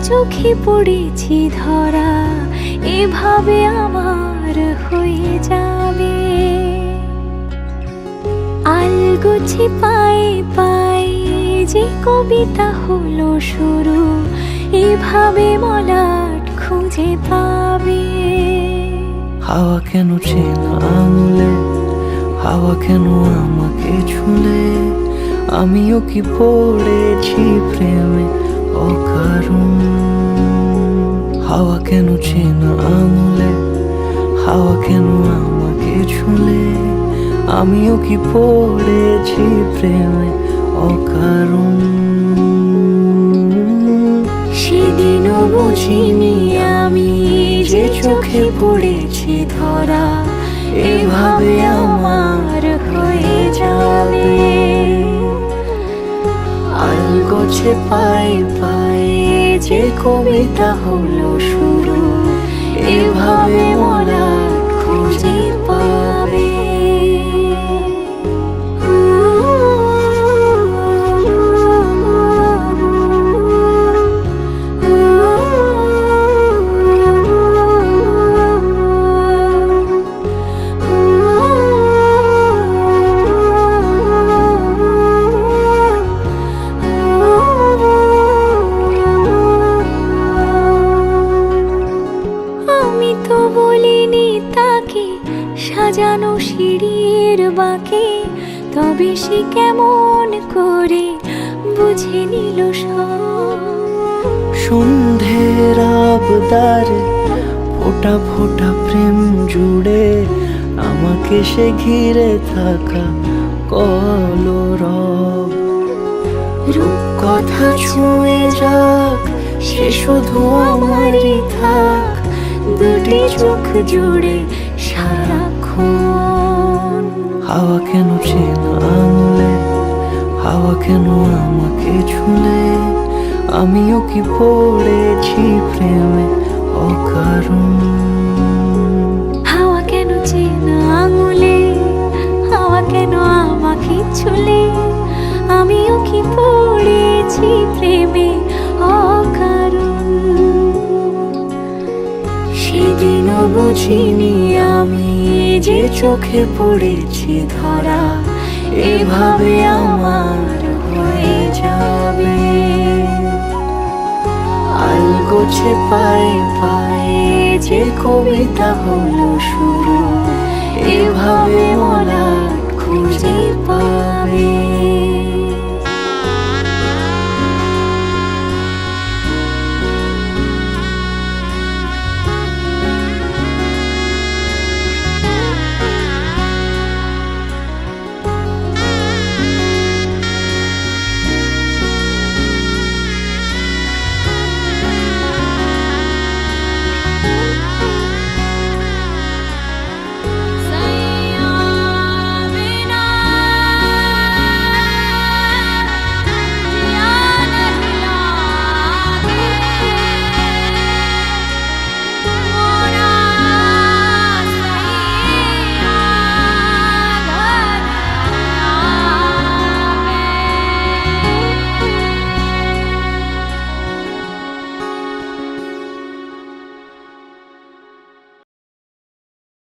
চোখে পড়েছি ধরা, এভাবে আমার হয়ে যাবে। আলগোছে পায়ে পায়ে যে কবিতা হলো শুরু, এভাবে মলাট খুঁজে পাবে। হাওয়া কেন চেনা আঙুলে, হাওয়া কেন আমাকে ছুলে, আমিও কি পড়েছি প্রেমে অকারণ। হাওয়া কেন চেনা আঙুলে, হাওয়া কেন আমাকে ছুলে, আমিও কি পড়েছি প্রেমে অকারণ। সেদিনও বুঝিনি আমি যে চোখে পড়েছি ধরা, এভাবে আমার হয়ে যাবে। আলগোছে পায়ে পায়ে যে কবিতা হলো শুরু, এভাবে মলাট খুঁজে পাবে। আমি তো বলিনি তাকে সাজানো সিঁড়ির বাঁকে, তবে সে কেমন করে বুঝে নিল সব। সন্ধ্যের আবদারে ফোটা ফোটা প্রেম জুড়ে, আমাকে সে ঘিরে থাকা কলরব। রূপকথা ছুঁয়ে যাক, সে শুধু আমারই থাক, দুটি চোখ জুড়ে সারাক্ষণ। হাওয়া কেন চেনা আঙুলে, হাওয়া কেন আমাকে ছুলে, আমিও কি পড়েছি প্রেমে অকারণ। হাওয়া কেন চেনা আঙুলে, হাওয়া কেন আমাকে ছুলে, আমিও কি পড়েছি প্রেমে অকারণ। সেদিনও বুঝিনি আমি যে চোখে পড়েছি ধরা, এভাবে আমার হয়ে যাবে। আলগোছে পায়ে পায়ে যে কবিতা হলো শুরু, এভাবে মলাট খুঁজে পাবে।